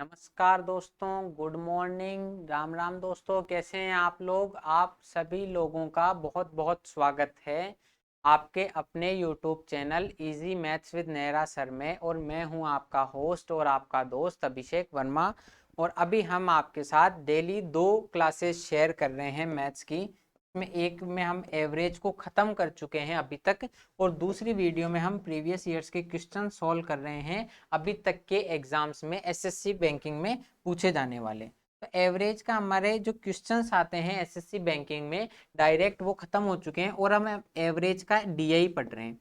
नमस्कार दोस्तों, good morning, Ram Ram दोस्तों। कैसे हैं आप लोग? आप सभी लोगों का बहुत बहुत स्वागत है आपके अपने YouTube channel easy maths with Nehra sir में। और मैं हूं आपका होस्ट और आपका दोस्त अभिषेक वर्मा। और अभी हम आपके साथ डेली 2 क्लासेस शेयर कर रहे हैं मैथ्स की। में एक में हम एवरेज को ख़त्म कर चुके हैं अभी तक, और दूसरी वीडियो में हम प्रीवियस ईयर्स के क्वेश्चन सॉल्व कर रहे हैं अभी तक के एग्जाम्स में एसएससी बैंकिंग में पूछे जाने वाले। तो एवरेज का हमारे जो क्वेश्चंस आते हैं एसएससी बैंकिंग में डायरेक्ट वो खत्म हो चुके हैं, और हम एवरेज का डीआई पढ़ रहे हैं।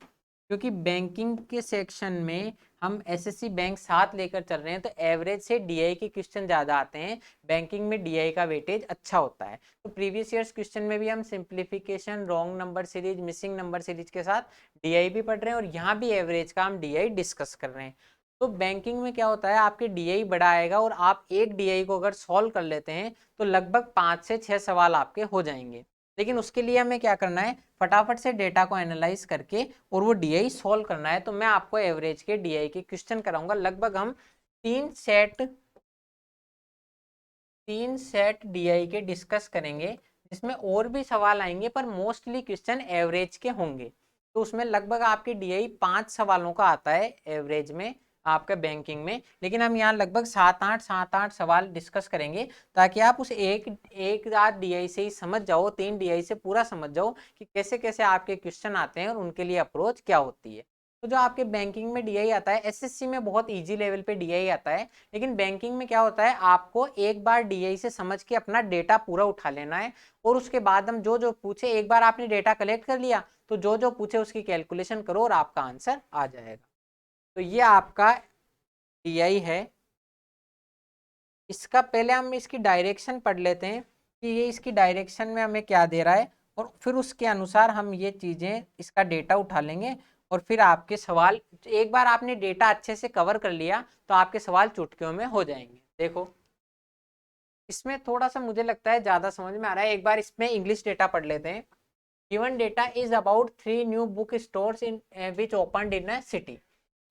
क्योंकि बैंकिंग के सेक्शन में हम एसएससी बैंक साथ लेकर चल रहे हैं, तो एवरेज से डीआई के क्वेश्चन ज़्यादा आते हैं। बैंकिंग में डीआई का वेटेज अच्छा होता है। तो प्रीवियस ईयर्स क्वेश्चन में भी हम simplification, wrong number series, missing number series के साथ डीआई भी पढ़ रहे हैं, और यहाँ भी एवरेज का हम डीआई डिस्कस कर रहे हैं। तो बैंकिंग में क्या होता है, आपके डीआई बड़ा आएगा, और आप एक डीआई को अगर सॉल्व कर लेते हैं तो लगभग 5 से 6 सवाल आपके हो जाएंगे। लेकिन उसके लिए हमें क्या करना है, फटाफट से डेटा को एनालाइज करके और वो डीआई सॉल्व करना है। तो मैं आपको एवरेज के डीआई के क्वेश्चन कराऊंगा। लगभग हम तीन सेट डीआई के डिस्कस करेंगे, जिसमें और भी सवाल आएंगे, पर मोस्टली क्वेश्चन एवरेज के होंगे। तो उसमें लगभग आपके डीआई 5 सवालों का आता है एवरेज में, आपका बैंकिंग में। लेकिन हम यहाँ लगभग 7-8 सवाल डिस्कस करेंगे, ताकि आप उस एक आध डीआई से ही समझ जाओ, 3 डीआई से पूरा समझ जाओ कि कैसे कैसे आपके क्वेश्चन आते हैं और उनके लिए अप्रोच क्या होती है। तो जो आपके बैंकिंग में डीआई आता है, एसएससी में बहुत इजी लेवल पे डीआई आता है, लेकिन बैंकिंग में क्या होता है, आपको एक बार डीआई से समझ के अपना डेटा पूरा उठा लेना है। और उसके बाद हम जो जो पूछे, एक बार आपने डेटा कलेक्ट कर लिया तो जो जो पूछे उसकी कैलकुलेशन करो और आपका आंसर आ जाएगा। तो ये आपका डीआई है। इसका पहले हम इसकी डायरेक्शन पढ़ लेते हैं कि ये इसकी डायरेक्शन में हमें क्या दे रहा है, और फिर उसके अनुसार हम ये चीज़ें, इसका डेटा उठा लेंगे। और फिर आपके सवाल, एक बार आपने डेटा अच्छे से कवर कर लिया तो आपके सवाल चुटकियों में हो जाएंगे। देखो, इसमें थोड़ा सा मुझे लगता है ज़्यादा समझ में आ रहा है। एक बार इसमें इंग्लिश डेटा पढ़ लेते हैं। Given data is about 3 new book stores in which opened in a city.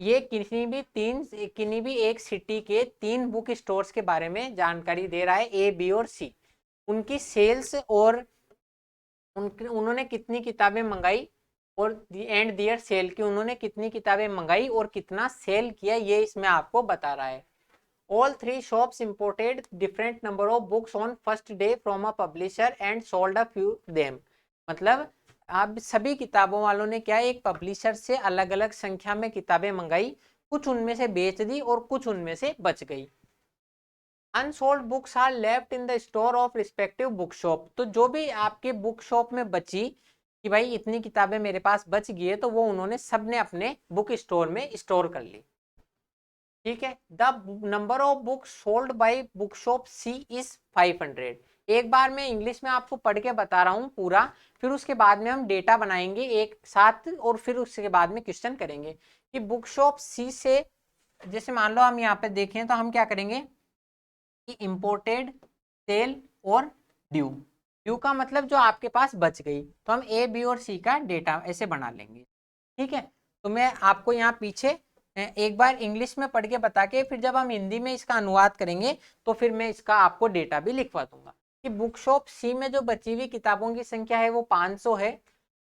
ये किन्हीं भी एक सिटी के 3 बुक स्टोर्स के बारे में जानकारी दे रहा है, ए, बी और सी। उनकी सेल्स और उन्होंने कितनी किताबें मंगाई, और दी एंड दियर सेल की उन्होंने कितनी किताबें मंगाई और कितना सेल किया, ये इसमें आपको बता रहा है। All three shops imported different number of books on first day from a publisher and sold a few them। मतलब अब सभी किताबों वालों ने क्या, एक पब्लिशर से अलग अलग संख्या में किताबें मंगाई, कुछ उनमें से बेच दी और कुछ उनमें से बच गई। Unsold books are left in the store of respective book shop. तो जो भी आपके बुक शॉप में बची, कि भाई इतनी किताबें मेरे पास बच गई है, तो वो उन्होंने सबने अपने बुक स्टोर में स्टोर कर ली। ठीक है। The number of books sold by book shop C is 500। एक बार मैं इंग्लिश में आपको पढ़ के बता रहा हूँ पूरा, फिर उसके बाद में हम डेटा बनाएंगे एक साथ, और फिर उसके बाद में क्वेश्चन करेंगे कि बुक शॉप सी से, जैसे मान लो हम यहाँ पे देखें तो हम क्या करेंगे कि इम्पोर्टेड, सेल और ड्यू। ड्यू का मतलब जो आपके पास बच गई, तो हम ए, बी और सी का डेटा ऐसे बना लेंगे। ठीक है। तो मैं आपको यहाँ पीछे एक बार इंग्लिश में पढ़ के बता के, फिर जब हम हिंदी में इसका अनुवाद करेंगे तो फिर मैं इसका आपको डेटा भी लिखवा दूंगा कि बुक शॉप सी में जो बची हुई किताबों की संख्या है वो 500 है।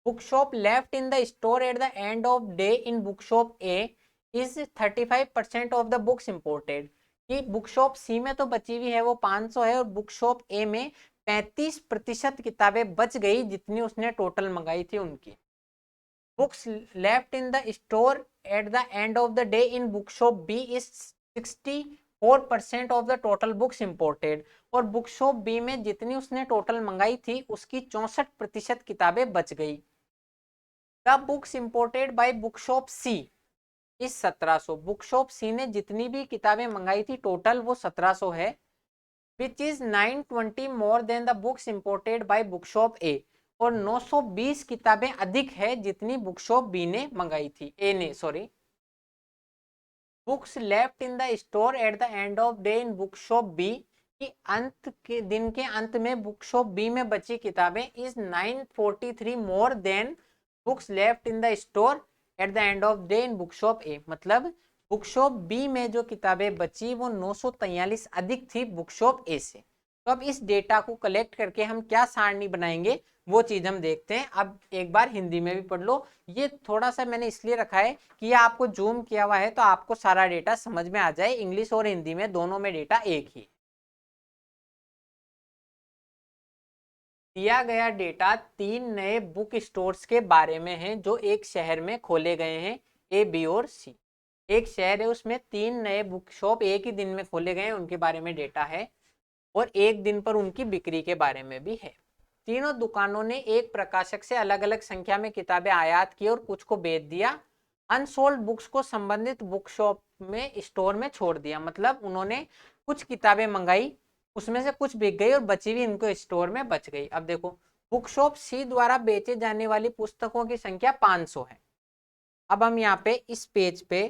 Book shop left in the store at the end of day in book shop A is 35% of the books imported. कि बुक शॉप सी में तो बची हुई है वो 500 है, और बुक शॉप ए में 35% किताबें बच गई जितनी उसने टोटल मंगाई थी उनकी। Books left in the store at the end of the day in bookshop B is 64% of the total books imported। और बुकशॉप बी में जितनी उसने टोटल मंगाई थी उसकी 64% किताबें बच गई। The books imported by bookshop C is 1700। Bookshop सी ने जितनी भी किताबें मंगाई थी टोटल वो 1700 है, which is 920 more than the books imported by bookshop A. और 920 किताबें अधिक है जितनी बुकशॉप बी ने मंगाई थी, ए ने, sorry. Books left in the store at the end of day in bookshop B, कि अंत के दिन के अंत में बुकशॉप बी में बची किताबें is 943 more than books left in the store at the end of day in bookshop A. मतलब बुक शॉप बी में जो किताबें बची वो 943 अधिक थी बुक शॉप ए से। तो अब इस डेटा को कलेक्ट करके हम क्या सारणी बनाएंगे वो चीज हम देखते हैं। अब एक बार हिंदी में भी पढ़ लो। ये थोड़ा सा मैंने इसलिए रखा है कि ये आपको जूम किया हुआ है तो आपको सारा डेटा समझ में आ जाए। इंग्लिश और हिंदी में दोनों में डेटा एक ही। दिया गया डेटा 3 नए बुक स्टोर्स के बारे में है जो एक शहर में खोले गए हैं, ए, बी और सी। एक शहर है उसमें 3 नए बुक शॉप एक ही दिन में खोले गए हैं, उनके बारे में डेटा है और एक दिन पर उनकी बिक्री के बारे में भी है। तीनों दुकानों ने एक प्रकाशक से अलग अलग संख्या में किताबें आयात की और कुछ को बेच दिया। अनसोल्ड बुक्स को संबंधित बुक शॉप में स्टोर में छोड़ दिया। मतलब उन्होंने कुछ किताबें मंगाई, उसमें से कुछ बिक गई और बची हुई इनको स्टोर में बच गई। अब देखो, बुक शॉप सी द्वारा बेचे जाने वाली पुस्तकों की संख्या 500 है। अब हम यहाँ पे इस पेज पे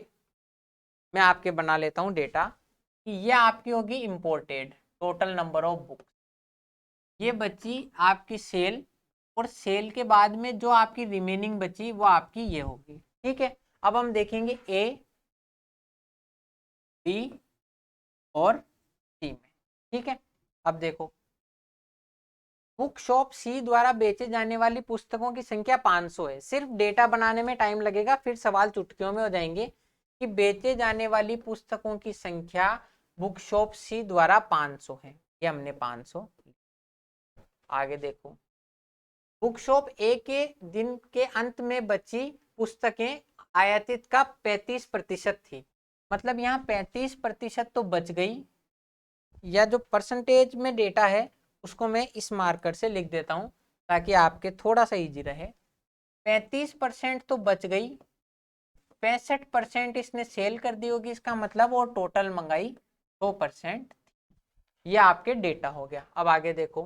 मैं आपके बना लेता हूँ डेटा कि ये आपकी होगी imported total number of book. ये बची आपकी सेल और सेल के बाद में जो आपकी रिमेनिंग बची वो आपकी ये होगी। ठीक है, अब हम देखेंगे ए, बी और सी में। ठीक है, अब देखो बुक शॉप सी द्वारा बेचे जाने वाली पुस्तकों की संख्या 500 है। सिर्फ डेटा बनाने में टाइम लगेगा, फिर सवाल चुटकियों में हो जाएंगे कि बेचे जाने वाली पुस्तकों की संख्या बुक शॉप सी द्वारा 500 है। ये हमने 500। आगे देखो, बुक शॉप ए के दिन के अंत में बची पुस्तकें आयातित का 35% थी। मतलब यहाँ 35% तो बच गई, या जो परसेंटेज में डेटा है उसको मैं इस मार्कर से लिख देता हूं ताकि आपके थोड़ा सा इजी रहे। 35% तो बच गई, 65% इसने सेल कर दी होगी, इसका मतलब और टोटल मंगाई 100%। ये आपके डेटा हो गया। अब आगे देखो,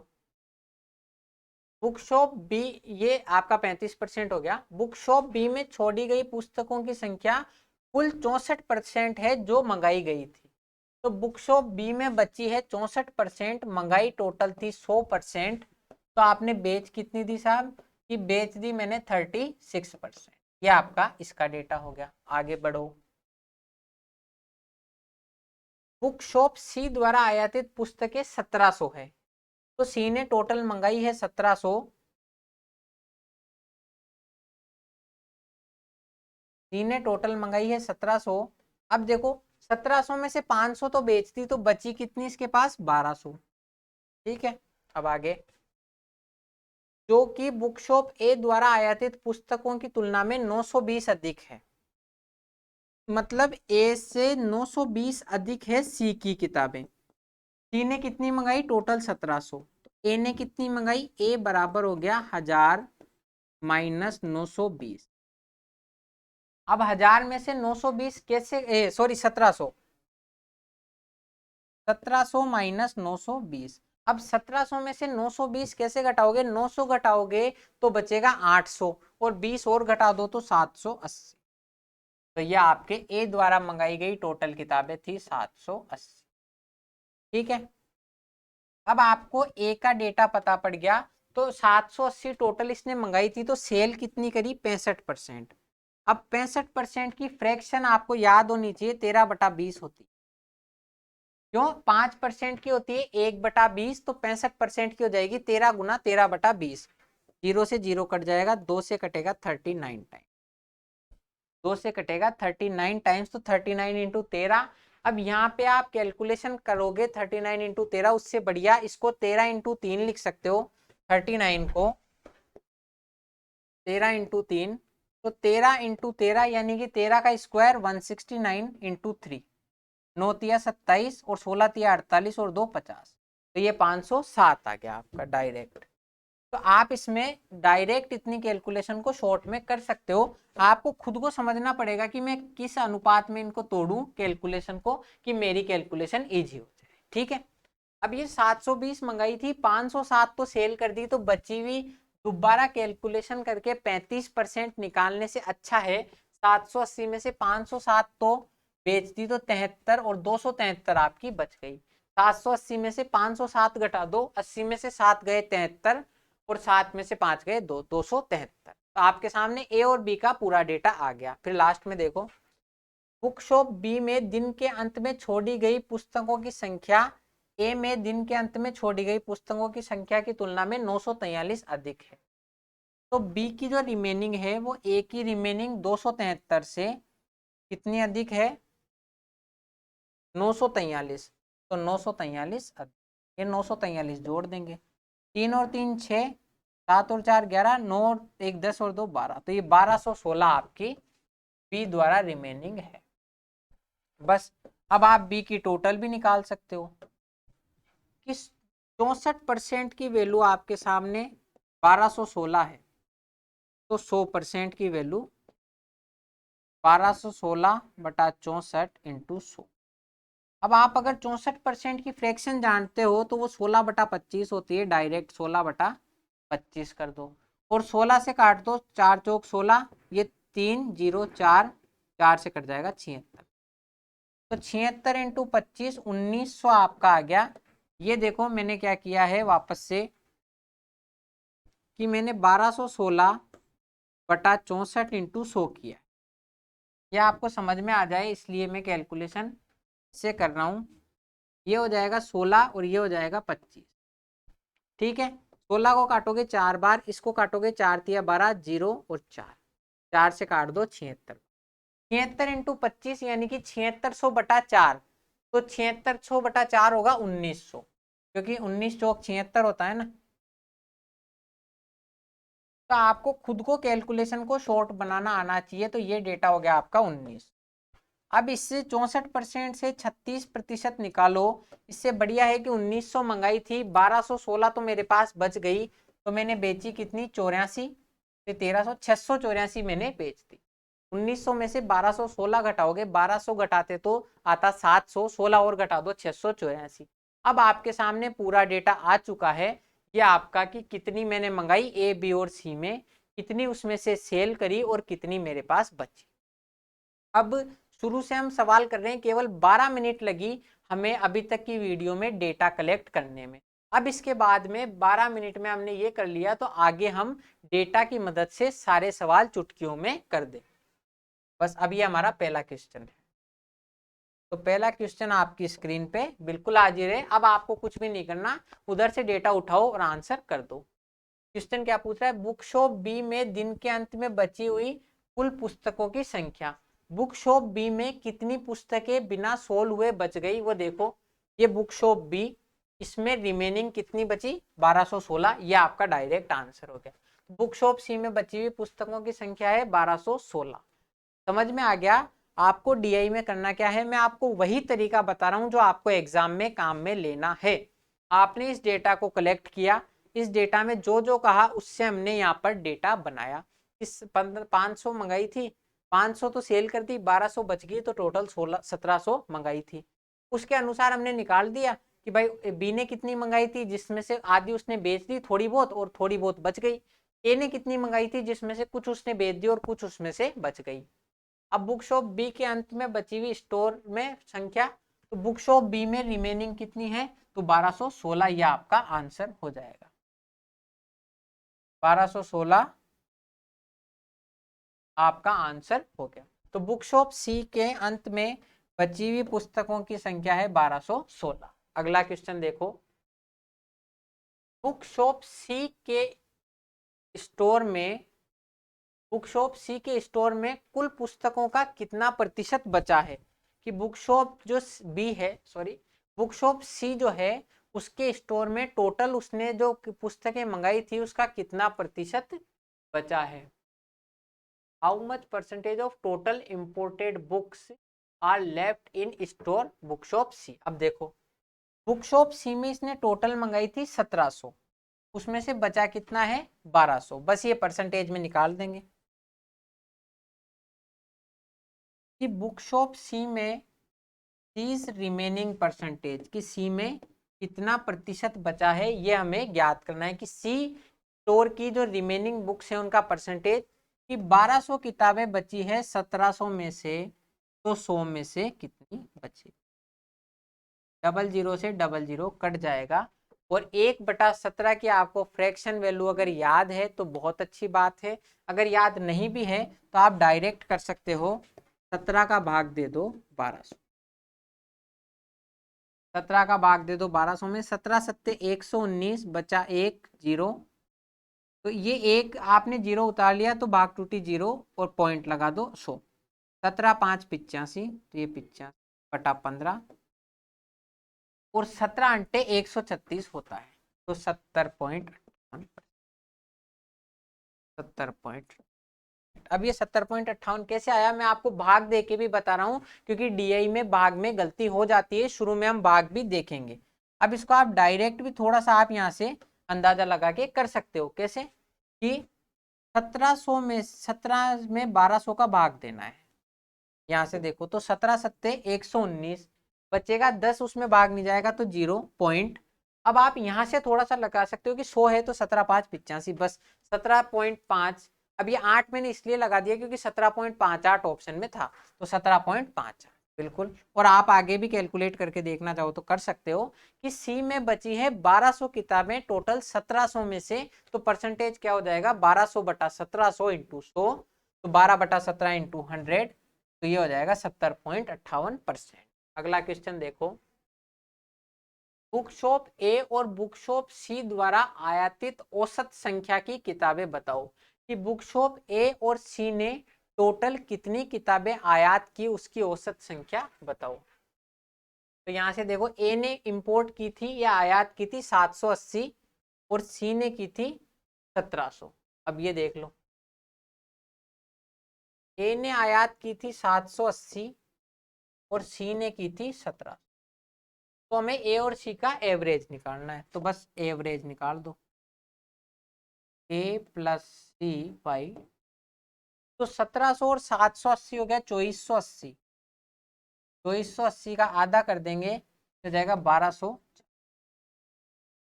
बुक शॉप बी, ये आपका 35% हो गया। बुक शॉप बी में छोड़ी गई पुस्तकों की संख्या कुल 64% है जो मंगाई गई थी। तो बुक शॉप बी में बची है 64%, मंगाई टोटल थी 100%। तो आपने बेच कितनी दी साहब? कि बेच दी मैंने 36%। ये आपका इसका डेटा हो गया। आगे बढ़ो, बुक शॉप सी द्वारा आयातित पुस्तकें 1700 है। तो सी ने टोटल मंगाई है 1700। सी ने टोटल मंगाई है 1700। अब देखो 1700 में से 500 तो बेचती, तो बची कितनी इसके पास? 1200। ठीक है, अब आगे, जो कि बुक शॉप ए द्वारा आयातित पुस्तकों की तुलना में 920 अधिक है। मतलब ए से 920 अधिक है सी की किताबें। सी ने कितनी मंगाई? टोटल 1700। ए ने कितनी मंगाई? ए बराबर हो गया 1000 माइनस 920। अब 1000 में से 920 कैसे, सॉरी 1700, 1700 माइनस 920। अब 1700 में से 920 कैसे घटाओगे? 900 घटाओगे तो बचेगा 800 और 20 और घटा दो तो 780। तो यह आपके ए द्वारा मंगाई गई टोटल किताबें थी 780। ठीक है, अब आपको ए का डेटा पता पड़ गया। तो 780 टोटल इसने मंगाई थी, तो सेल कितनी करी? 65%। अब 65% की फ्रैक्शन आपको याद होनी चाहिए 13/20 होती। क्यों? 5% की होती है 1/20, तो 65% की हो जाएगी 13 गुना 13/20। 0 से 0 कट जाएगा, 2 से कटेगा 39 टाइम, 2 से कटेगा 39 टाइम्स, तो 39 इंटू 13। अब यहाँ पे आप कैलकुलेशन करोगे 39 इंटू 13, उससे बढ़िया इसको 13 इंटू 3 लिख सकते हो। 39 को 13 इंटू 3, तो 13 इंटू 13 यानी कि 13 का स्क्वायर 169 इंटू 3, 9 तिया 27 और 16 तिया 48 और 2 50। तो ये 507 आ गया आपका डायरेक्ट। तो आप इसमें डायरेक्ट इतनी कैलकुलेशन को शॉर्ट में कर सकते हो। आपको खुद को समझना पड़ेगा कि मैं किस अनुपात में इनको तोड़ूं कैलकुलेशन को कि मेरी कैलकुलेशन इजी हो जाए। ठीक है, अब ये 720 मंगाई थी, 507 तो सेल कर दी, तो बची हुई दोबारा कैलकुलेशन करके 35% निकालने से अच्छा है 780 में से 507 तो बेच दी, तो 73 और 273 आपकी बच गई। 780 में से 507 घटा दो, 80 में से 7 गए 73 और 7 में से 5 गए 273। तो आपके सामने ए और बी का पूरा डेटा आ गया। फिर लास्ट में देखो, बुक शॉप बी में दिन के अंत में छोड़ी गई पुस्तकों की संख्या ए में दिन के अंत में छोड़ी गई पुस्तकों की संख्या की तुलना में 943 अधिक है। तो बी की जो रिमेनिंग है वो ए की रिमेनिंग 273 से कितनी अधिक है, 943। तो 943 अधिक, ये 943 जोड़ देंगे, 3 और 3 6, 7 और 4 11, 9 और 1 10 और 2 12, तो ये 1216 आपकी बी द्वारा रिमेनिंग है। बस अब आप बी की टोटल भी निकाल सकते हो कि 64% की वैल्यू आपके सामने 1216 है, तो 100% की वैल्यू 1216 बटा 64 इंटू 100। अब आप अगर 64% की फ्रैक्शन जानते हो तो वो 16 बटा 25 होती है, डायरेक्ट 16 बटा 25 कर दो और 16 से काट दो, 4 चौक 16, ये 3 0 4, 4 से कट जाएगा 76, तो 76 इंटू 25 1900 आपका आ गया। ये देखो मैंने क्या किया है वापस से कि मैंने 1216 बटा 64 इंटू 100 किया, यह आपको समझ में आ जाए इसलिए मैं कैलकुलेशन से कर रहा हूँ। ये हो जाएगा 16 और ये हो जाएगा 25, ठीक है। 16 को काटोगे 4 बार, इसको काटोगे 4 तिया 12, 0 और 4, 4 से काट दो 76, 76 इंटू 25 यानी कि 7600 बटा 4, तो 7600 बटा 4 होगा 1900, क्योंकि 19 चौक 76 होता है ना। तो आपको खुद को कैलकुलेशन को शॉर्ट बनाना आना चाहिए, तो ये डेटा हो गया आपका 19। अब इससे 64% से 36% निकालो, इससे बढ़िया है कि 1900 मंगाई थी, 1216 तो मेरे पास बच गई, तो मैंने बेची कितनी 84, फिर 1300, 684 मैंने बेच दी। 1900 में से 1216 घटाओगे, 1200 घटाते तो आता 700, 16 और घटा दो 684। अब आपके सामने पूरा डेटा आ चुका है, ये आपका कि कितनी मैंने मंगाई ए बी और सी में, कितनी उसमें से सेल करी और कितनी मेरे पास बची। अब शुरू से हम सवाल कर रहे हैं, केवल 12 मिनट लगी हमें अभी तक की वीडियो में डेटा कलेक्ट करने में। अब इसके बाद में 12 मिनट में हमने ये कर लिया, तो आगे हम डेटा की मदद से सारे सवाल चुटकियों में कर दें। बस अभी हमारा पहला क्वेश्चन है, तो पहला क्वेश्चन आपकी स्क्रीन पे बिल्कुल हाजिर है। अब आपको कुछ भी नहीं करना, उधर से डेटा उठाओ और आंसर कर दो। क्वेश्चन क्या पूछ रहा है, बुक शॉप बी में दिन के अंत में बची हुई कुल पुस्तकों की संख्या। बुक शॉप बी में कितनी पुस्तकें बिना सोल्व हुए बच गई, वो देखो। ये बुक शॉप बी, इसमें रिमेनिंग कितनी बची 1216, ये आपका डायरेक्ट आंसर हो गया। बुक शॉप सी में बची हुई पुस्तकों की संख्या है 1216। समझ में आ गया। आपको डीआई में करना क्या है, मैं आपको वही तरीका बता रहा हूं जो आपको एग्जाम में काम में लेना है। आपने इस डेटा को कलेक्ट किया, इस डेटा में जो जो कहा उससे हमने यहाँ पर डेटा बनाया। इस 500 मंगाई थी, 500 तो सेल कर दी, 1200 बच गई, तो टोटल 1700 मंगाई थी। उसके अनुसार हमने निकाल दिया कि भाई बी ने कितनी मंगाई थी, जिसमें से आधी उसने बेच दी थोड़ी बहुत और थोड़ी बहुत बच गई। ए ने कितनी मंगाई थी, जिसमें से कुछ उसने बेच दी और कुछ उसमें से बच गई। अब बुक शॉप बी के अंत में बची हुई स्टोर में संख्या, तो बुक शॉप बी में रिमेनिंग कितनी है, तो 1216, यह आपका आंसर हो जाएगा। 1216 आपका आंसर हो गया। तो बुक शॉप सी के अंत में बची हुई पुस्तकों की संख्या है 1216। अगला क्वेश्चन देखो, बुक शॉप सी के स्टोर में, बुक शॉप सी के स्टोर में कुल पुस्तकों का कितना प्रतिशत बचा है। कि बुक शॉप जो बी है, सॉरी, बुक शॉप सी जो है उसके स्टोर में टोटल उसने जो पुस्तकें मंगाई थी उसका कितना प्रतिशत बचा है। How much percentage of total imported books are left in store book shop C. अब देखो, बुक शॉप सी में इसने टोटल मंगाई थी 1700, उसमें से बचा कितना है 1200, बस ये परसेंटेज में निकाल देंगे कि बुक शॉप सी में इज रिमेनिंग परसेंटेज, कि सी में कितना प्रतिशत बचा है ये हमें ज्ञात करना है। कि सी स्टोर की जो रिमेनिंग बुक्स है उनका परसेंटेज, कि 1200 किताबें बची है 1700 में से, तो 100 में से कितनी बची। 00 से 00 कट जाएगा, और 1/17 की आपको फ्रैक्शन वैल्यू अगर याद है तो बहुत अच्छी बात है, अगर याद नहीं भी है तो आप डायरेक्ट कर सकते हो 17 का भाग दे दो 1200, 17 का भाग दे दो 1200 में 17 सत्ते 119 बचा 1 0, तो ये एक आपने जीरो उतार लिया तो भाग टूटी जीरो और पॉइंट लगा दो 100। 17 5 85, तो ये 85 बटा 15 और 17 अंटे 136 होता है, तो 70.58। अब ये 70.58 कैसे आया, मैं आपको भाग दे के भी बता रहा हूं, क्योंकि डीआई में भाग में गलती हो जाती है, शुरू में हम भाग भी देखेंगे। अब इसको आप डायरेक्ट भी थोड़ा सा आप यहाँ से अंदाजा लगा के कर सकते हो, कैसे कि 17 में 1200 का भाग देना है। यहाँ से देखो तो 17 सत्ते 119 बचेगा 10, उसमें भाग नहीं जाएगा तो 0 पॉइंट। अब आप यहाँ से थोड़ा सा लगा सकते हो कि 100 है तो 17 5 85, बस 17.5। अब ये 8 मैंने इसलिए लगा दिया क्योंकि 17.58 ऑप्शन में था, तो 17.5 बिल्कुल। और आप आगे भी कैलकुलेट करके देखना चाहो तो कर सकते हो कि सी में बची है 1200 किताबें टोटल 1700 में से, तो परसेंटेज क्या हो जाएगा 1200 बटा 1700 इंटू 100, तो 12 बटा 17 इंटू 100, तो ये हो जाएगा 70.58%। अगला क्वेश्चन देखो, बुक शॉप ए और बुक शॉप सी द्वारा आयातित औसत संख्या की किताबें बताओ, कि बुक शॉप ए और सी ने टोटल कितनी किताबें आयात की, उसकी औसत संख्या बताओ। तो यहां से देखो ए ने इंपोर्ट की थी या आयात की थी 780 और सी ने की थी 1700। अब ये देख लो, ए ने आयात की थी 780 और सी ने की थी 1700, तो हमें ए और सी का एवरेज निकालना है, तो बस एवरेज निकाल दो, ए प्लस सी बाई, तो 1700 और 780 हो गया 2480, 2480 का आधा कर देंगे तो जाएगा 1200,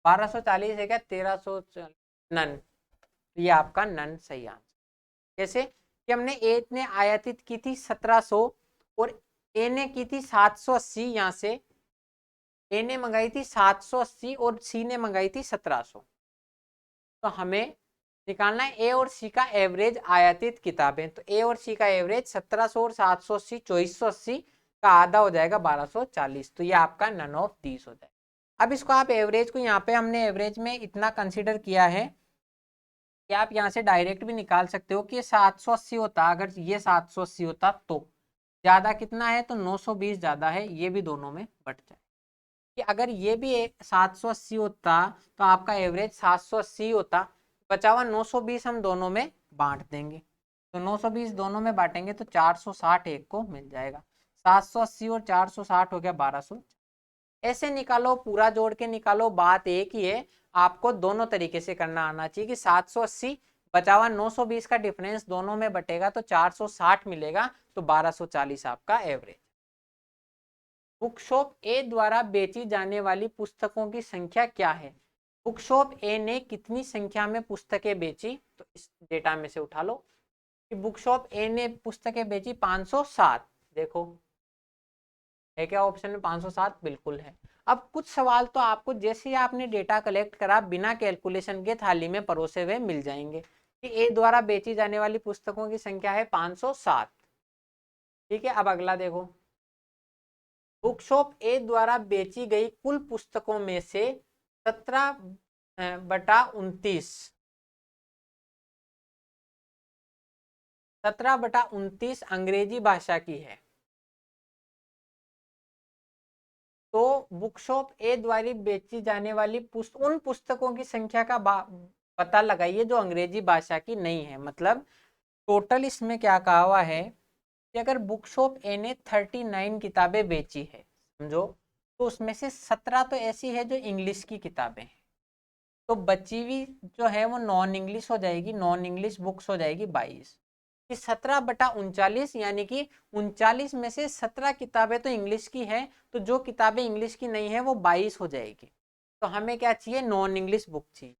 1240 है क्या 1300, नन, ये आपका नन सही आंसर। कैसे कि हमने ए ने आयातित की थी 1700 और ए ने की थी 780, यहां से ए ने मंगाई थी 780 और सी ने मंगाई थी 1700, तो हमें निकालना है ए और सी का एवरेज आयातित किताबें, तो ए और सी का एवरेज 1700 और 780 2480 का आधा हो जाएगा 1240, तो ये आपका नन ऑफ दीस हो जाएगा। अब इसको आप एवरेज को यहाँ पे हमने एवरेज में इतना कंसीडर किया है कि आप यहाँ से डायरेक्ट भी निकाल सकते हो कि 780 होता, अगर ये 780 होता तो ज्यादा कितना है तो 920 ज्यादा है, ये भी दोनों में बट जाए, कि अगर ये भी 780 होता तो आपका एवरेज 780 होता, बचा हुआ 920 हम दोनों में बांट देंगे, तो 920 दोनों में बांटेंगे तो 460 एक को मिल जाएगा, 780 और 460 हो गया 1200। ऐसे निकालो, पूरा जोड़ के निकालो, बात एक ही है, आपको दोनों तरीके से करना आना चाहिए कि 780 बचा हुआ 920 का डिफरेंस दोनों में बटेगा तो 460 मिलेगा, तो 1240 आपका एवरेज। बुकशॉप ए द्वारा बेची जाने वाली पुस्तकों की संख्या क्या है, बुकशॉप ए ने कितनी संख्या में पुस्तकें बेची, तो इस डेटा में से उठा लो कि बुकशॉप ए ने पुस्तकें बेची 507, देखो है क्या ऑप्शन में 507, बिल्कुल है। अब कुछ सवाल तो आपको जैसे ही आपने डेटा कलेक्ट करा बिना कैलकुलेशन के थाली में परोसे हुए मिल जाएंगे, कि ए द्वारा बेची जाने वाली पुस्तकों की संख्या है 507। ठीक है, अब अगला देखो, बुकशॉप ए द्वारा बेची गई कुल पुस्तकों में से 17/29 17/29 अंग्रेजी भाषा की है, तो बुकशॉप ए द्वारा बेची जाने वाली उन पुस्तकों की संख्या का पता लगाइए जो अंग्रेजी भाषा की नहीं है। मतलब टोटल इसमें क्या कहा हुआ है कि अगर बुकशॉप ए ने 39 किताबें बेची है समझो, तो उसमें से 17 तो ऐसी है जो इंग्लिश की किताबें हैं, तो बची हुई जो है वो नॉन इंग्लिश हो जाएगी, नॉन इंग्लिश बुक्स हो जाएगी 22, कि 17/39 यानी कि 39 में से 17 किताबें तो इंग्लिश की है, तो जो किताबें इंग्लिश की नहीं है वो 22 हो जाएगी, तो हमें क्या चाहिए नॉन इंग्लिश बुक चाहिए,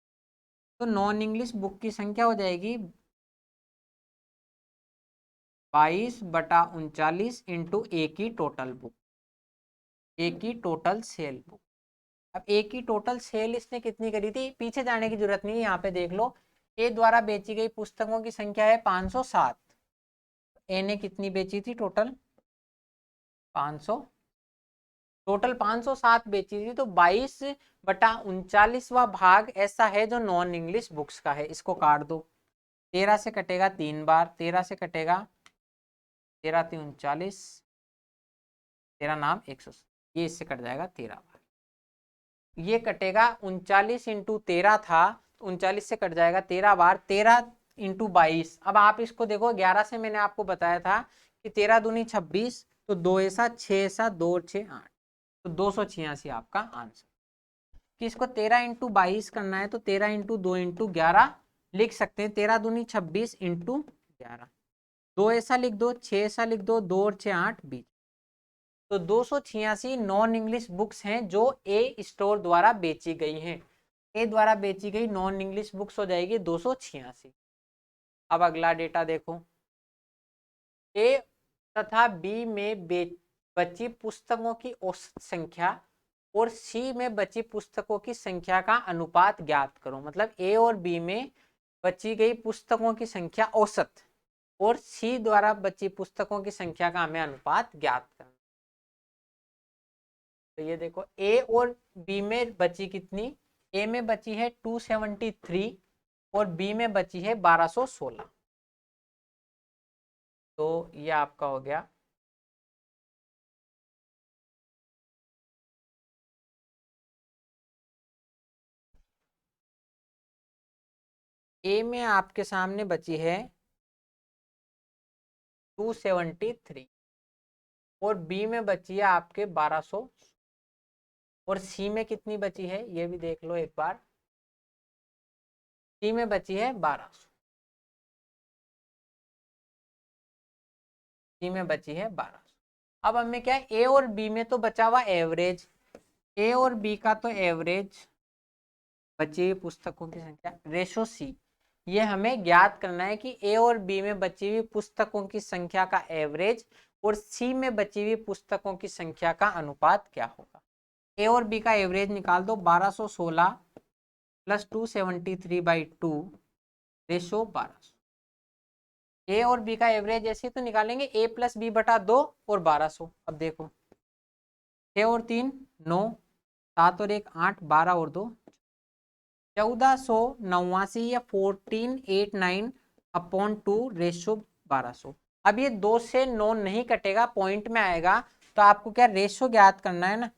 तो नॉन इंग्लिश बुक की संख्या हो जाएगी 22/39 इंटू ए की टोटल बुक, ए की टोटल सेल बुक। अब ए की टोटल सेल इसने कितनी करी थी, पीछे जाने की जरूरत नहीं है, यहाँ पे देख लो, ए द्वारा बेची गई पुस्तकों की संख्या है 507, ए ने कितनी बेची थी टोटल 500, टोटल 507 बेची थी। तो 22/39वां भाग ऐसा है जो नॉन इंग्लिश बुक्स का है, इसको काट दो। 13 से कटेगा 3 बार, 13 से कटेगा 13 3 39, 13 नाम 100, ये इससे कट जाएगा 13 बार। ये कटेगा 39 इंटू 13 था, 39 से कट जाएगा 13 बार, 13 इंटू 22। अब आप इसको देखो, 11 से मैंने आपको बताया था कि 13 दूनी 26, तो 2 ऐसा 6 ऐसा 2 और 6 8, तो 286 आपका आंसर। कि इसको 13 इंटू 22 करना है तो 13 इंटू 2 इंटू 11 लिख सकते हैं। 13 दूनी 26 इंटू 11, 2 ऐसा लिख दो, 6 ऐसा लिख दो, 2 और 6 8 20। तो 286 नॉन इंग्लिश बुक्स हैं जो ए स्टोर द्वारा बेची गई हैं। ए द्वारा बेची गई नॉन इंग्लिश बुक्स हो जाएगी 286। अब अगला डेटा देखो, ए तथा बी में बची पुस्तकों की औसत संख्या और सी में बची पुस्तकों की संख्या का अनुपात ज्ञात करो। मतलब ए और बी में बची गई पुस्तकों की संख्या औसत और सी द्वारा बची पुस्तकों की संख्या का हमें अनुपात ज्ञात करना। तो ये देखो, ए और बी में बची कितनी, ए में बची है 273 और बी में बची है 1216। तो ये आपका हो गया। ए में आपके सामने बची है 273 और बी में बची है आपके 1200 और सी में कितनी बची है ये भी देख लो एक बार। सी में बची है 1200, सी में बची है 1200। अब हमें क्या है, ए और बी में तो बचा हुआ एवरेज, ए और बी का तो एवरेज बची हुई पुस्तकों की संख्या रेशो सी, ये हमें ज्ञात करना है कि ए और बी में बची हुई पुस्तकों की संख्या का एवरेज और सी में बची हुई पुस्तकों की संख्या का अनुपात क्या होगा। ए और बी का एवरेज निकाल दो, 1216 प्लस 273/2 रेशो 1200। ए और बी का एवरेज ऐसे तो निकालेंगे, ए प्लस बी बटा 2 और 1200। अब देखो 6 और 3 9, 7 और 1 8, 12 और 2 1489 या 1489/2 रेशो 1200। अब ये 2 से 9 नहीं कटेगा, पॉइंट में आएगा। तो आपको क्या रेशो ज्ञात करना है ना,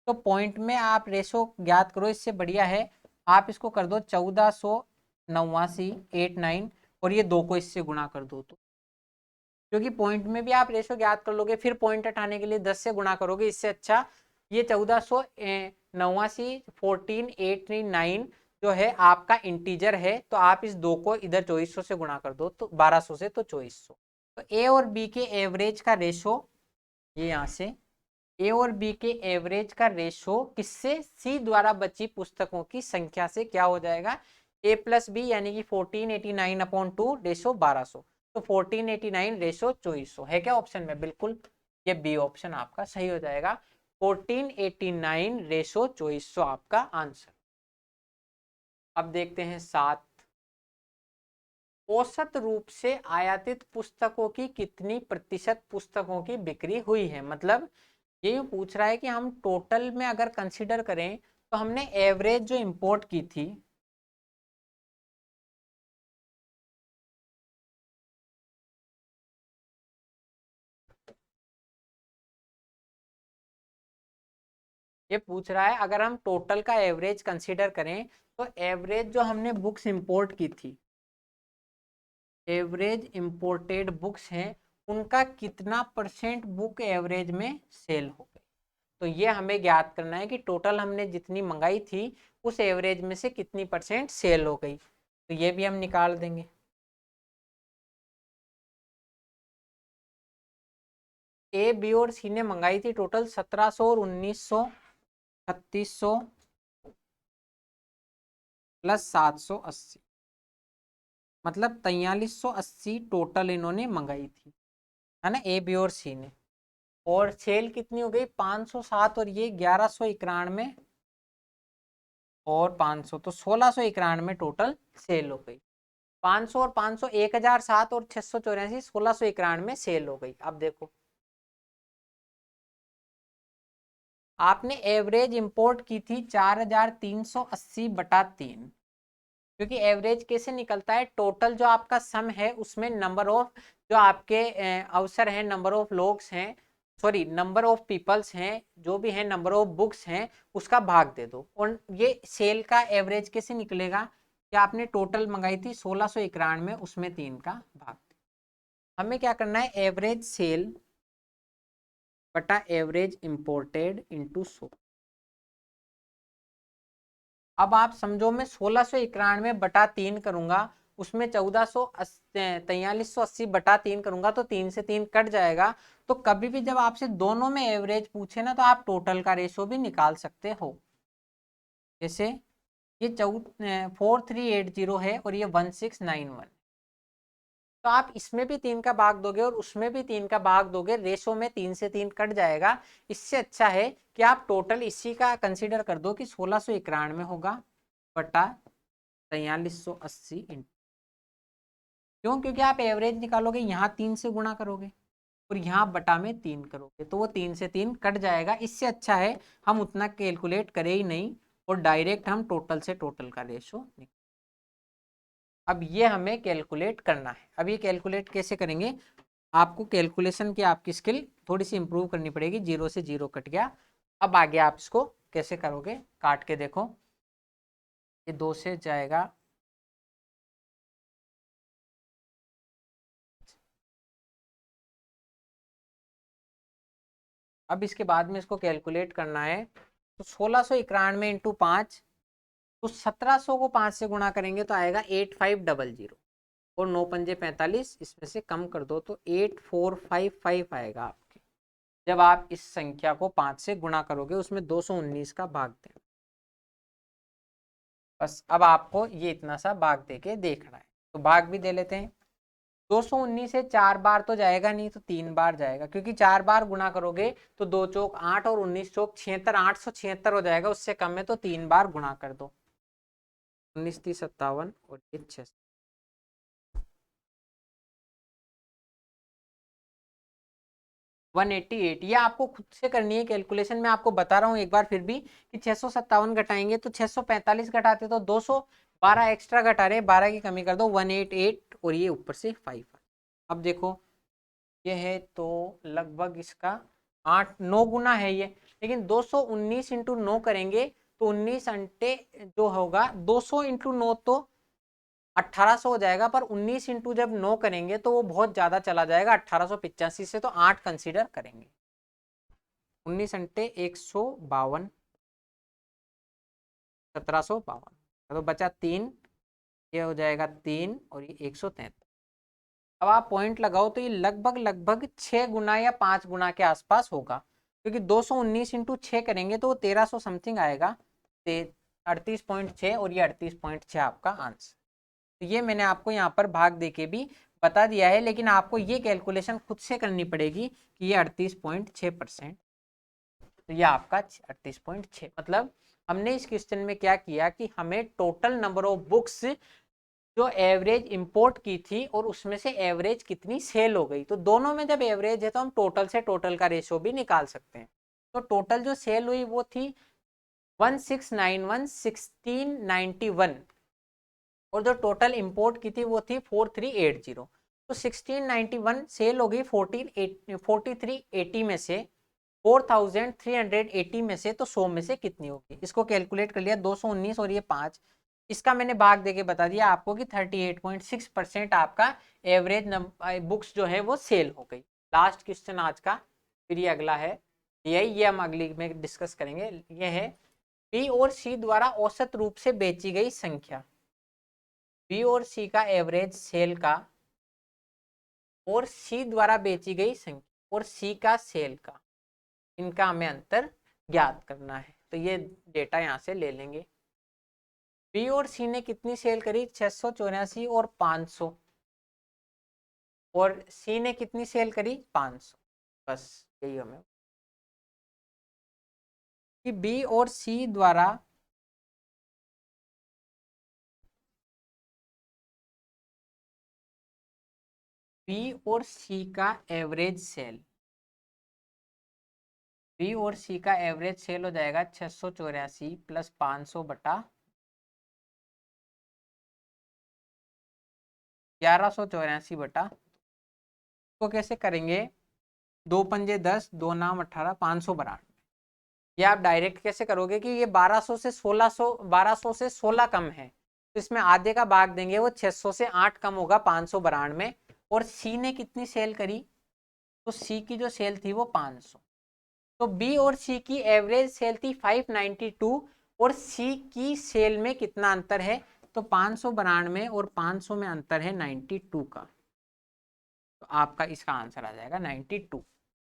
तो पॉइंट में आप रेशो ज्ञात करो, इससे बढ़िया है आप इसको कर दो 1489/9 और ये 2 को इससे गुणा कर दो। तो क्योंकि पॉइंट में भी आप रेशो ज्ञात कर लोगे, फिर पॉइंट हटाने के लिए 10 से गुणा करोगे, इससे अच्छा ये 1489 1489 जो है आपका इंटीजर है, तो आप इस 2 को इधर 2400 से गुणा कर दो, तो 1200 से तो 2400। तो ए और बी के एवरेज का रेशो, ये यहाँ से ए और बी के एवरेज का रेशो किससे, सी द्वारा बची पुस्तकों की संख्या से क्या हो जाएगा, ए प्लस बी यानी कि 1489/2 रेशो 1200। तो 1489 रेशो 2400 है क्या ऑप्शन में, बिल्कुल ये बी ऑप्शन आपका सही हो जाएगा। 1489 रेशो 2400 आपका आंसर। अब देखते हैं 7, औसत रूप से आयातित पुस्तकों की कितनी प्रतिशत पुस्तकों की बिक्री हुई है। मतलब ये पूछ रहा है कि हम टोटल में अगर कंसीडर करें तो हमने एवरेज जो इंपोर्ट की थी, ये पूछ रहा है अगर हम टोटल का एवरेज कंसीडर करें तो एवरेज जो हमने बुक्स इंपोर्ट की थी, एवरेज इंपोर्टेड बुक्स हैं, उनका कितना परसेंट बुक एवरेज में सेल हो गई। तो ये हमें ज्ञात करना है कि टोटल हमने जितनी मंगाई थी उस एवरेज में से कितनी परसेंट सेल हो गई। तो ये भी हम निकाल देंगे। ए बी और सी ने मंगाई थी टोटल 1700 और 1900, 3600 प्लस 780, मतलब 4380 टोटल इन्होंने मंगाई थी, है ना, ए बी और सी ने। और सेल कितनी हो गई 507 और ये 1191 और 500, तो 1691 टोटल सेल हो गई। 500 और 500 1007 और 684 1691 सेल हो गई। अब देखो आपने एवरेज इंपोर्ट की थी 4380/3, क्योंकि एवरेज कैसे निकलता है, टोटल जो आपका सम है उसमें नंबर ऑफ जो आपके अवसर हैं, नंबर ऑफ लोग्स हैं, सॉरी नंबर ऑफ पीपल्स हैं, जो भी है नंबर ऑफ बुक्स हैं, उसका भाग दे दो। और ये सेल का एवरेज कैसे निकलेगा कि आपने टोटल मंगाई थी 1691, उसमें 3 का भाग। हमें क्या करना है, एवरेज सेल बटा एवरेज इंपोर्टेड इंटू 100। अब आप समझो मैं 1691/3 करूंगा, उसमें 4380/3 करूंगा तो 3 से 3 कट जाएगा। तो कभी भी जब आपसे दोनों में एवरेज पूछे ना, तो आप टोटल का रेशो भी निकाल सकते हो। जैसे ये 4380 है और ये 1691, तो आप इसमें भी 3 का भाग दोगे और उसमें भी 3 का भाग दोगे, रेशो में 3 से 3 कट जाएगा। इससे अच्छा है कि आप टोटल इसी का कंसीडर कर दो कि 1691 होगा बटा 4380 क्यों, क्योंकि आप एवरेज निकालोगे यहाँ 3 से गुणा करोगे और यहाँ बटा में 3 करोगे, तो वो 3 से 3 कट जाएगा। इससे अच्छा है हम उतना कैलकुलेट करें ही नहीं और डायरेक्ट हम टोटल से टोटल का रेशो। अब ये हमें कैलकुलेट करना है। अब ये कैलकुलेट कैसे करेंगे, आपको कैलकुलेशन की आपकी स्किल थोड़ी सी इंप्रूव करनी पड़ेगी। 0 से 0 कट गया, अब आगे आप इसको कैसे करोगे, काट के देखो। ये 2 से जाएगा, अब इसके बाद में इसको कैलकुलेट करना है। तो 1691 इंटू 5, तो 1700 को 5 से गुणा करेंगे तो आएगा 8500 और 9 पंजे 45, इसमें से कम कर दो तो 8455 आएगा आपके। जब आप इस संख्या को 5 से गुणा करोगे, उसमें 219 का भाग दें। बस अब आपको ये इतना सा भाग दे के देखना है, तो भाग भी दे लेते हैं। 219 से 4 बार तो जाएगा नहीं, तो 3 बार जाएगा, क्योंकि 4 बार गुणा करोगे तो 2 चौक 8 और 19 चौक 76, 876 हो जाएगा, उससे कम है तो 3 बार गुणा कर दो। 19 30 57 और ये 6, 188। ये आपको खुद से करनी है कैलकुलेशन, मैं आपको बता रहा हूँ एक बार फिर भी कि 657 घटाएंगे तो 645 घटाते तो 212 एक्स्ट्रा घटा रहे, 12 की कमी कर दो 188 और ये ऊपर से 5। अब देखो ये है तो लगभग इसका 8 9 गुना है ये, लेकिन 219 इंटू 9 करेंगे तो 19 अंटे जो होगा 200 इंटू 9 तो 1800 हो जाएगा, पर 19 इंटू जब 9 करेंगे तो वो बहुत ज्यादा चला जाएगा 1885 से, तो 8 कंसीडर करेंगे। 19 अंटे 152, 1752, तो बचा 3, ये हो जाएगा 3 और ये 133। अब आप पॉइंट लगाओ तो ये लगभग लगभग 6 गुना या 5 गुना के आसपास होगा, क्योंकि 219 इंटू 6 करेंगे तो वो 1300 समथिंग आएगा, 38.6 और ये 38.6 आपका आंसर। तो ये मैंने आपको यहाँ पर भाग दे के भी बता दिया है, लेकिन आपको ये कैलकुलेशन खुद से करनी पड़ेगी कि ये 38.6%, तो ये आपका 38.6। मतलब हमने इस क्वेश्चन में क्या किया कि हमें टोटल नंबर ऑफ बुक्स जो एवरेज इंपोर्ट की थी और उसमें से एवरेज कितनी सेल हो गई, तो दोनों में जब एवरेज है तो हम टोटल से टोटल का रेशो भी निकाल सकते हैं। तो टोटल जो सेल हुई वो थी 1691 और जो टोटल इंपोर्ट की थी वो थी 4380। तो 1691 सेल हो गई 4380 में से, 4380 में से, तो 100 में से कितनी होगी, इसको कैलकुलेट कर लिया। 219 और ये 5, इसका मैंने भाग देके बता दिया आपको कि 38.6% आपका एवरेज बुक्स जो है वो सेल हो गई। लास्ट क्वेश्चन आज का, फिर ये अगला है, ये हम अगली में डिस्कस करेंगे। ये है बी और सी द्वारा औसत रूप से बेची गई संख्या। बी और सी का एवरेज सेल का और सी द्वारा बेची गई संख्या और सी का सेल का, इनका हमें अंतर ज्ञात करना है। तो ये डेटा यहाँ से ले लेंगे। बी और सी ने कितनी सेल करी, 684 और 500, और सी ने कितनी सेल करी 500। बस यही हमें कि बी और सी द्वारा बी और सी का एवरेज सेल, बी और सी का एवरेज सेल हो जाएगा 684 प्लस 500 बटा 1184 बटा, तो कैसे करेंगे, 2 पंजे 10, 2 नाम 18, 592। ये आप डायरेक्ट कैसे करोगे कि ये 1200 से 1600, 1200 से 16 कम है, तो इसमें आधे का भाग देंगे, वो 600 से 8 कम होगा 592 और सी ने कितनी सेल करी, तो सी की जो सेल थी वो 500, तो बी और सी की एवरेज सेल थी 592 और सी की सेल में कितना अंतर है, तो 592 और 500 में अंतर है 92 का, तो आपका इसका आंसर आ जाएगा 92।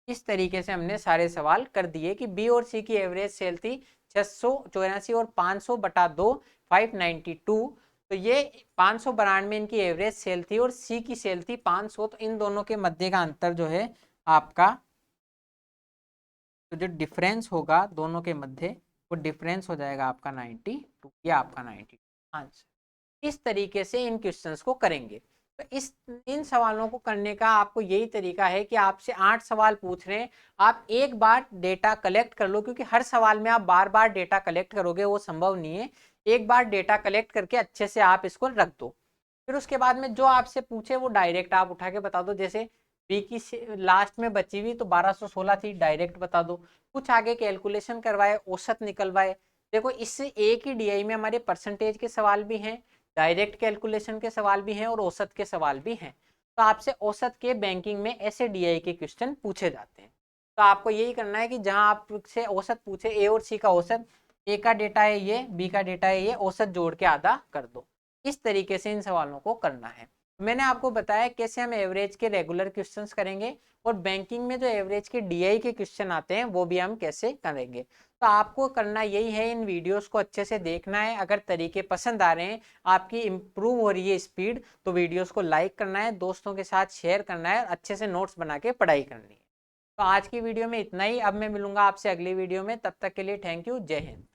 इस तरीके से हमने सारे सवाल कर दिए कि बी और सी की एवरेज सेल थी 684 और 500 बटा 2 592, तो ये 592 इनकी एवरेज सेल थी और सी की सेल थी 500, तो इन दोनों के मध्य का अंतर जो है आपका, तो जो डिफरेंस होगा दोनों के मध्य वो डिफरेंस हो जाएगा आपका 92, ये आपका 92 आंसर। इस तरीके से इन क्वेश्चंस को करेंगे। तो इन सवालों को करने का आपको यही तरीका है कि आपसे 8 सवाल पूछ रहे हैं, आप एक बार डेटा कलेक्ट कर लो, क्योंकि हर सवाल में आप बार बार डेटा कलेक्ट करोगे वो संभव नहीं है। एक बार डेटा कलेक्ट करके अच्छे से आप इसको रख दो, फिर उसके बाद में जो आपसे पूछे वो डायरेक्ट आप उठा के बता दो। जैसे बी की लास्ट में बची हुई तो 1216 थी, डायरेक्ट बता दो। कुछ आगे कैलकुलेशन करवाए, औसत निकलवाए। देखो इससे एक ही डीआई में हमारे परसेंटेज के सवाल भी हैं, डायरेक्ट कैलकुलेशन के सवाल भी हैं और औसत के सवाल भी हैं। तो आपसे औसत के बैंकिंग में ऐसे डीआई के क्वेश्चन पूछे जाते हैं। तो आपको यही करना है कि जहां आपसे औसत पूछे, ए और सी का औसत, ए का डेटा है ये, बी का डेटा है ये, औसत जोड़ के आधा कर दो। इस तरीके से इन सवालों को करना है। मैंने आपको बताया कैसे हम एवरेज के रेगुलर क्वेश्चंस करेंगे और बैंकिंग में जो एवरेज के डीआई के क्वेश्चन आते हैं वो भी हम कैसे करेंगे। तो आपको करना यही है, इन वीडियोस को अच्छे से देखना है। अगर तरीके पसंद आ रहे हैं, आपकी इंप्रूव हो रही है स्पीड, तो वीडियोस को लाइक करना है, दोस्तों के साथ शेयर करना है, अच्छे से नोट्स बना के पढ़ाई करनी है। तो आज की वीडियो में इतना ही। अब मैं मिलूंगा आपसे अगली वीडियो में, तब तक के लिए थैंक यू, जय हिंद।